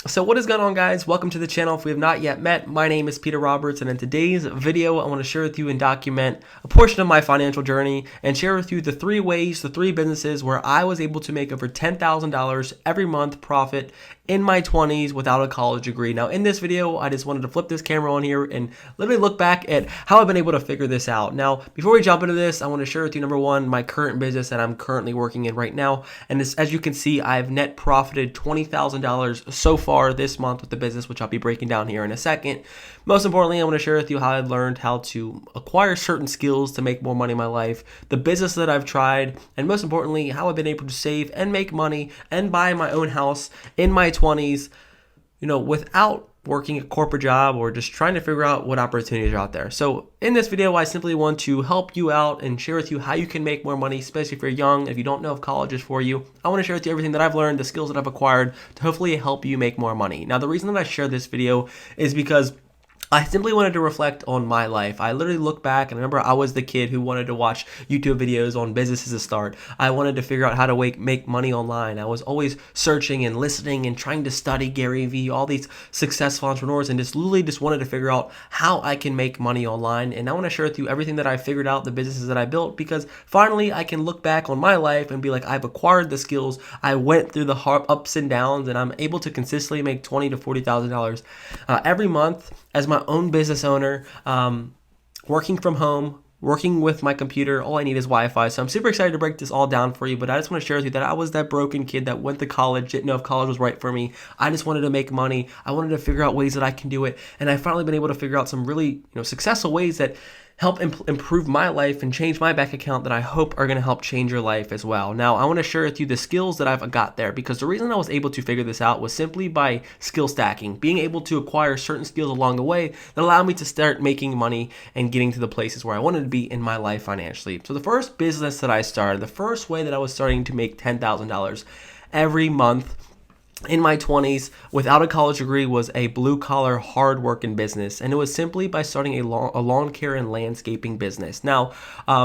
So what is going on, guys? Welcome to the channel. If we have not yet met, my name is Peter Roberts, and in today's video I want to share with you and document a portion of my financial journey and share with you the three businesses where I was able to make over $10,000 every month profit in my 20s without a college degree. Now in this video, I just wanted to flip this camera on here and literally look back at how I've been able to figure this out. Now, before we jump into this, I want to share with you, number one, my current business that I'm currently working in right now. And as you can see, I've net profited $20,000 so far this month with the business, which I'll be breaking down here in a second. Most importantly, I want to share with you how I've learned how to acquire certain skills to make more money in my life, the business that I've tried, and most importantly, how I've been able to save and make money and buy my own house in my 20s, without working a corporate job or just trying to figure out what opportunities are out there. So in this video, I simply want to help you out and share with you how you can make more money, especially if you're young, if you don't know if college is for you. I want to share with you everything that I've learned, the skills that I've acquired to hopefully help you make more money. Now, the reason that I share this video is because I simply wanted to reflect on my life. I literally look back and remember I was the kid who wanted to watch YouTube videos on businesses to start. I wanted to figure out how to make money online. I was always searching and listening and trying to study Gary Vee, all these successful entrepreneurs, and just wanted to figure out how I can make money online. And I want to share with you everything that I figured out, the businesses that I built, because finally I can look back on my life and be like, I've acquired the skills. I went through the hard ups and downs, and I'm able to consistently make $20,000 to $40,000 every month as my own business owner, working from home, working with my computer. All I need is Wi-Fi. So I'm super excited to break this all down for you, but I just want to share with you that I was that broken kid that went to college, didn't know if college was right for me. I just wanted to make money. I wanted to figure out ways that I can do it. And I've finally been able to figure out some really successful ways that help improve my life and change my bank account that I hope are going to help change your life as well. Now, I want to share with you the skills that I've got there, because the reason I was able to figure this out was simply by skill stacking, being able to acquire certain skills along the way that allowed me to start making money and getting to the places where I wanted to be in my life financially. So the first business that I started, the first way that I was starting to make $10,000 every month in my 20s without a college degree was a blue-collar, hard-working business, and it was simply by starting a lawn care and landscaping business. Now,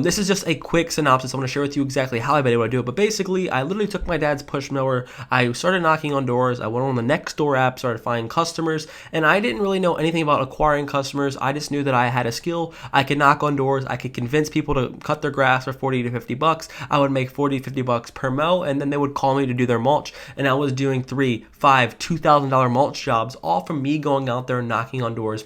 this is just a quick synopsis. I want to share with you exactly how I've been able to do it, but basically, I literally took my dad's push mower, I started knocking on doors, I went on the Nextdoor app, started finding customers, and I didn't really know anything about acquiring customers. I just knew that I had a skill. I could knock on doors, I could convince people to cut their grass for 40 to 50 bucks. I would make 40 to 50 bucks per mow, and then they would call me to do their mulch, and I was doing $2,000 mulch jobs, all from me going out there and knocking on doors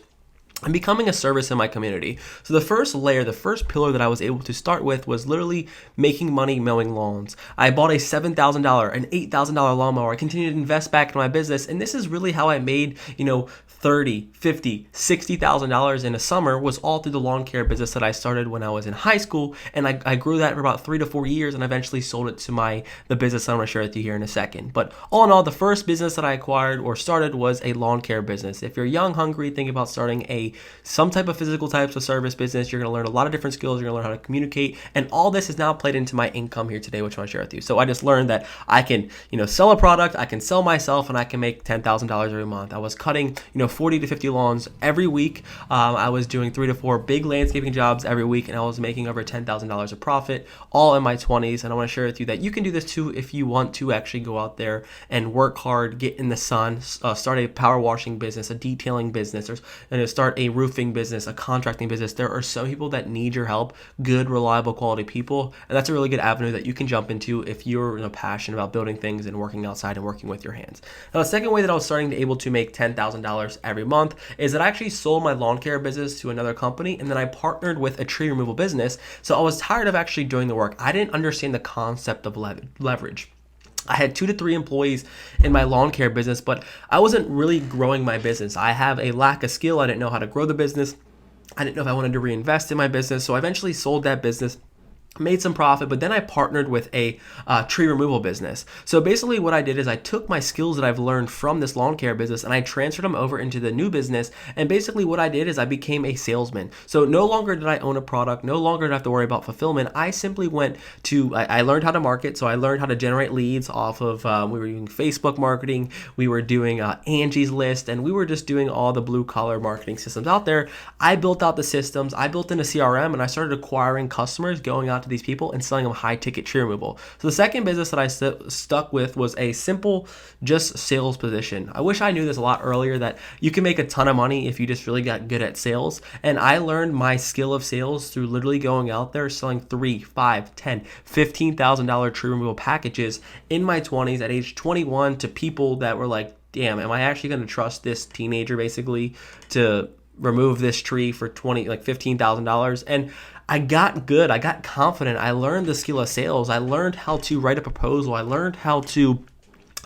and becoming a service in my community. So the first layer, the first pillar that I was able to start with was literally making money mowing lawns. I bought a $7,000, an $8,000 lawnmower. I continued to invest back in my business, and this is really how I made, $30,000, $50,000, $60,000 in a summer, was all through the lawn care business that I started when I was in high school, and I grew that for about 3 to 4 years, and eventually sold it to the business I'm going to share with you here in a second. But all in all, the first business that I acquired or started was a lawn care business. If you're young, hungry, think about starting some type of physical types of service business, you're going to learn a lot of different skills. You're going to learn how to communicate, and all this is now played into my income here today, which I want to share with you. So I just learned that I can, sell a product, I can sell myself, and I can make $10,000 every month. I was cutting, 40 to 50 lawns every week. I was doing 3 to 4 big landscaping jobs every week, and I was making over $10,000 of profit, all in my 20s. And I want to share with you that you can do this too if you want to actually go out there and work hard, get in the sun, start a power washing business, a detailing business, or start a roofing business, a contracting business. There are so many people that need your help, good, reliable, quality people, and that's a really good avenue that you can jump into if you're passionate about building things and working outside and working with your hands. Now, the second way that I was starting to able to make $10,000 every month is that I actually sold my lawn care business to another company, and then I partnered with a tree removal business. So I was tired of actually doing the work. I didn't understand the concept of leverage. I had 2 to 3 employees in my lawn care business, but I wasn't really growing my business. I have a lack of skill. I didn't know how to grow the business. I didn't know if I wanted to reinvest in my business. So I eventually sold that business, made some profit, but then I partnered with a tree removal business. So basically what I did is I took my skills that I've learned from this lawn care business and I transferred them over into the new business. And basically what I did is I became a salesman. So no longer did I own a product, no longer did I have to worry about fulfillment. I simply went to, I learned how to market. So I learned how to generate leads off of, we were doing Facebook marketing, we were doing Angie's List, and we were just doing all the blue collar marketing systems out there. I built out the systems, I built in a CRM, and I started acquiring customers, going out to these people and selling them high ticket tree removal. So the second business that I stuck with was a simple just sales position. I wish I knew this a lot earlier, that you can make a ton of money if you just really got good at sales. And I learned my skill of sales through literally going out there selling $3, $5, $10, $15,000 tree removal packages in my 20s at age 21 to people that were like, damn, am I actually going to trust this teenager basically to remove this tree for $15,000? And I got good. I got confident. I learned the skill of sales. I learned how to write a proposal. I learned how to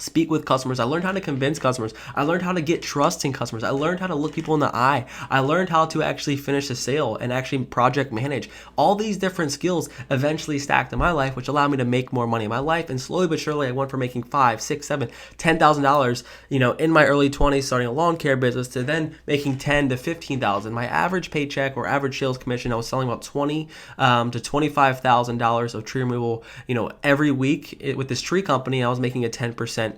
speak with customers. I learned how to convince customers. I learned how to get trust in customers. I learned how to look people in the eye. I learned how to actually finish a sale and actually project manage. All these different skills eventually stacked in my life, which allowed me to make more money in my life. And slowly but surely, I went from making $5, $6, $7, $10,000, in my early 20s, starting a lawn care business, to then making $10,000 to $15,000. My average paycheck or average sales commission, I was selling about $20,000 to $25,000 of tree removal, every week. With this tree company, I was making a 10%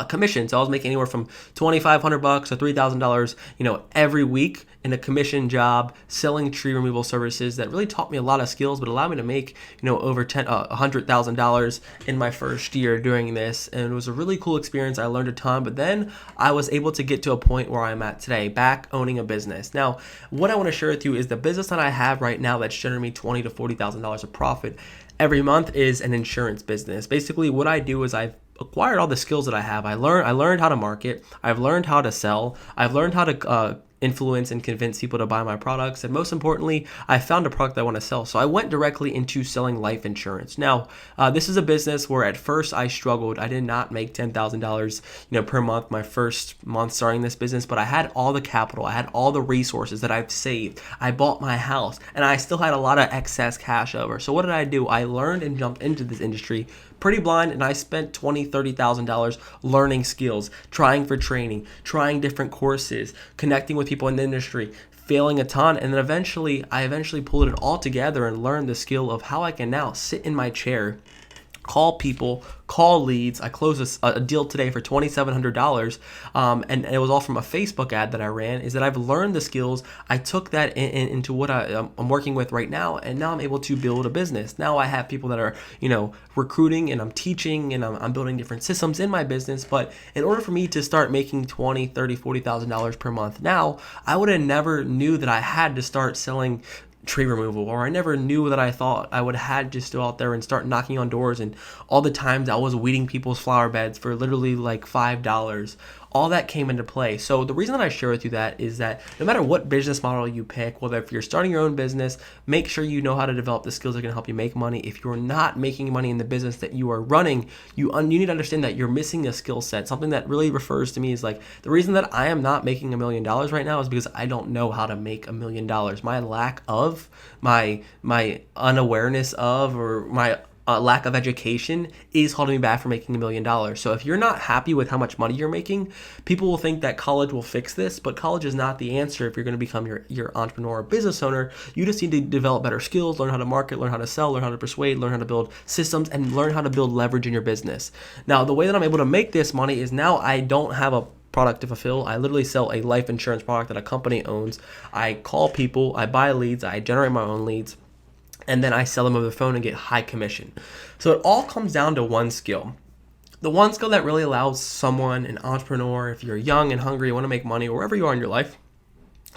commission. So I was making anywhere from $2,500 to $3,000, every week in a commission job, selling tree removal services that really taught me a lot of skills, but allowed me to make, over $100,000 in my first year doing this. And it was a really cool experience. I learned a ton, but then I was able to get to a point where I'm at today, back owning a business. Now, what I want to share with you is the business that I have right now that's generating me $20,000 to $40,000 of profit every month is an insurance business. Basically, what I do is I've acquired all the skills that I have. I learned how to market. I've learned how to sell. I've learned how to influence and convince people to buy my products. And most importantly, I found a product I want to sell. So I went directly into selling life insurance. Now, this is a business where at first I struggled. I did not make $10,000, per month my first month starting this business, but I had all the capital. I had all the resources that I've saved. I bought my house and I still had a lot of excess cash over. So what did I do? I learned and jumped into this industry pretty blind, and I spent $20,000, $30,000 learning skills, trying for training, trying different courses, connecting with people in the industry, failing a ton, and then I eventually pulled it all together and learned the skill of how I can now sit in my chair, call people, call leads. I closed a deal today for $2,700, and it was all from a Facebook ad that I ran. Is that I've learned the skills. I took that into what I'm working with right now, and now I'm able to build a business. Now I have people that are recruiting, and I'm teaching, and I'm building different systems in my business. But in order for me to start making $20,000, $30,000, $40,000 per month now, I would have never knew that I had to start selling tree removal, or I never knew that I thought I would have just go out there and start knocking on doors, and all the times I was weeding people's flower beds for literally like $5. All that came into play. So the reason that I share with you that is that no matter what business model you pick, whether if you're starting your own business, make sure you know how to develop the skills that can help you make money. If you're not making money in the business that you are running, you need to understand that you're missing a skill set. Something that really refers to me is like the reason that I am not making $1 million right now is because I don't know how to make $1 million. My lack of, my unawareness of, or my lack of education is holding me back from making $1 million. So if you're not happy with how much money you're making, people will think that college will fix this, but college is not the answer if you're going to become your entrepreneur or business owner. You just need to develop better skills, learn how to market, learn how to sell, learn how to persuade, learn how to build systems, and learn how to build leverage in your business. Now, the way that I'm able to make this money is now I don't have a product to fulfill. I literally sell a life insurance product that a company owns. I call people, I buy leads, I generate my own leads, and then I sell them over the phone and get high commission. So it all comes down to one skill. The one skill that really allows someone, an entrepreneur, if you're young and hungry, you want to make money, or wherever you are in your life,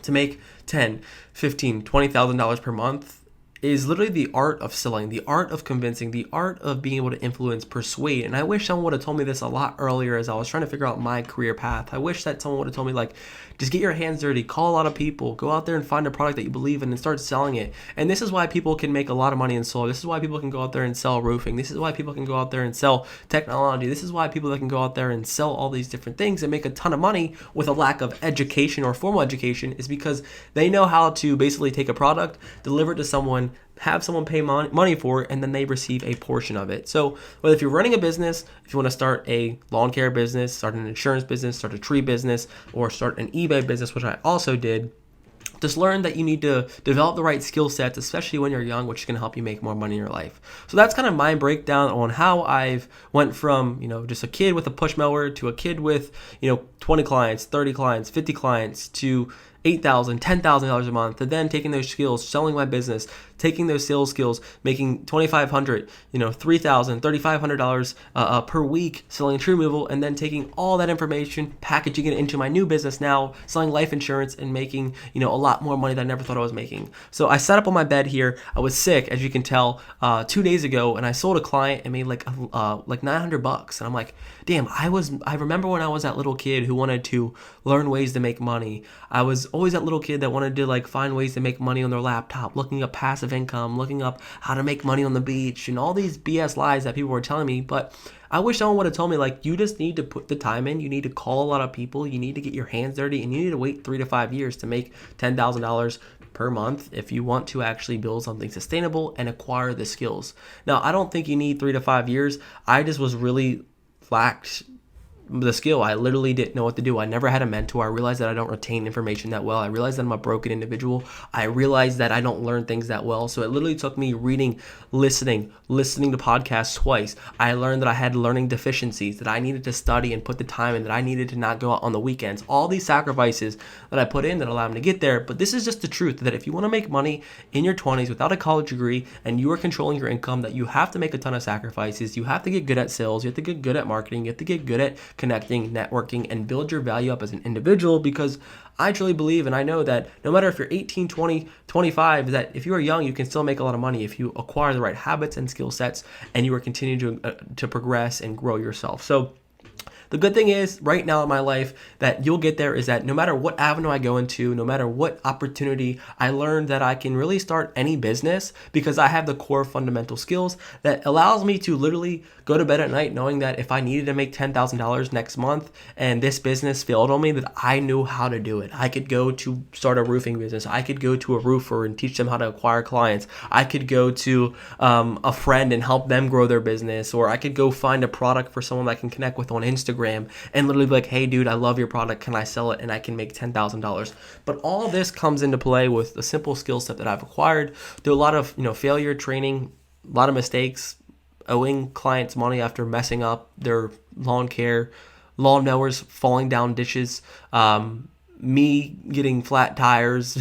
to make $10,000, $15,000, $20,000 per month is literally the art of selling, the art of convincing, the art of being able to influence, persuade. And I wish someone would have told me this a lot earlier as I was trying to figure out my career path. I wish that someone would have told me, like, just get your hands dirty, call a lot of people, go out there and find a product that you believe in and start selling it. And this is why people can make a lot of money in solar. This is why people can go out there and sell roofing. This is why people can go out there and sell technology. This is why people that can go out there and sell all these different things and make a ton of money with a lack of education or formal education is because they know how to basically take a product, deliver it to someone, have someone pay money for it, and then they receive a portion of it. So whether if you're running a business, if you want to start a lawn care business, start an insurance business, start a tree business, or start an eBay business, which I also did, just learn that you need to develop the right skill sets, especially when you're young, which is going to help you make more money in your life. So that's kind of my breakdown on how I've went from, just a kid with a push mower to a kid with, 20 clients, 30 clients, 50 clients to $8,000, $10,000 a month, to then taking those skills, selling my business, taking those sales skills, making $2,500, $3,000, $3,500 per week selling tree removal, and then taking all that information, packaging it into my new business now, selling life insurance and making, a lot more money than I never thought I was making. So I sat up on my bed here. I was sick, as you can tell, 2 days ago, and I sold a client and made like $900. And I'm like, damn, I remember when I was that little kid who wanted to learn ways to make money. I was always that little kid that wanted to find ways to make money on their laptop, looking up passive income, looking up how to make money on the beach, and all these BS lies that people were telling me. But I wish someone would have told me, you just need to put the time in, you need to call a lot of people, you need to get your hands dirty, and you need to wait 3 to 5 years to make $10,000 per month if you want to actually build something sustainable and acquire the skills. Now, I don't think you need 3 to 5 years. I just was really lacked the skill. I literally didn't know what to do. I never had a mentor. I realized that I don't retain information that well. I realized that I'm a broken individual. I realized that I don't learn things that well. So it literally took me reading, listening to podcasts twice. I learned that I had learning deficiencies, that I needed to study and put the time in, that I needed to not go out on the weekends. All these sacrifices that I put in that allowed me to get there. But this is just the truth, that if you want to make money in your 20s without a college degree and you are controlling your income, that you have to make a ton of sacrifices. You have to get good at sales. You have to get good at marketing. You have to get good at connecting, networking, and build your value up as an individual, because I truly believe, and I know that no matter if you're 18, 20, 25, that if you are young, you can still make a lot of money if you acquire the right habits and skill sets and you are continuing to progress and grow yourself. So the good thing is, right now in my life, that you'll get there, is that no matter what avenue I go into, no matter what opportunity, I learned that I can really start any business because I have the core fundamental skills that allows me to literally go to bed at night knowing that if I needed to make $10,000 next month and this business failed on me, that I knew how to do it. I could go to start a roofing business. I could go to a roofer and teach them how to acquire clients. I could go to a friend and help them grow their business, or I could go find a product for someone that I can connect with on Instagram and literally be like, hey dude, I love your product, can I sell it? And I can make $10,000. But all this comes into play with the simple skill set that I've acquired through a lot of failure training, a lot of mistakes, owing clients money after messing up their lawn care, lawnmowers falling down ditches, me getting flat tires,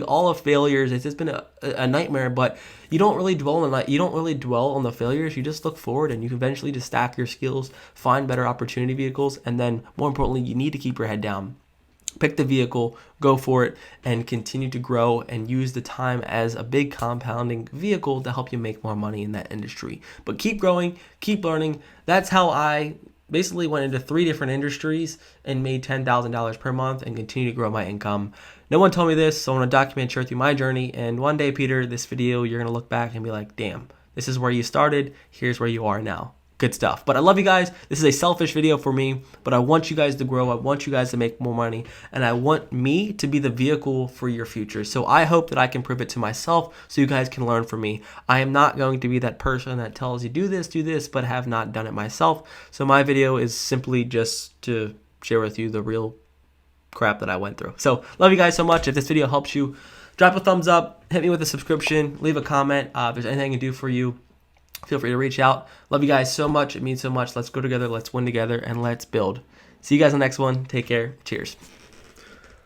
all of failures. It's just been a nightmare, but you don't really dwell on the failures. You just look forward, and you can eventually just stack your skills, find better opportunity vehicles, and then more importantly, you need to keep your head down. Pick the vehicle, go for it, and continue to grow and use the time as a big compounding vehicle to help you make more money in that industry. But keep growing, keep learning. That's how I basically went into 3 different industries and made $10,000 per month and continue to grow my income. No one told me this, so I want to document, share through my journey. And one day, Peter, this video, you're going to look back and be like, damn, this is where you started. Here's where you are now. Good stuff. But I love you guys. This is a selfish video for me, but I want you guys to grow. I want you guys to make more money, and I want me to be the vehicle for your future. So I hope that I can prove it to myself so you guys can learn from me. I am not going to be that person that tells you do this, but have not done it myself. So my video is simply just to share with you the real crap that I went through. So love you guys so much. If this video helps you, drop a thumbs up, hit me with a subscription, leave a comment. If there's anything I can do for you, feel free to reach out. Love you guys so much. It means so much. Let's go together. Let's win together. And let's build. See you guys on the next one. Take care. Cheers.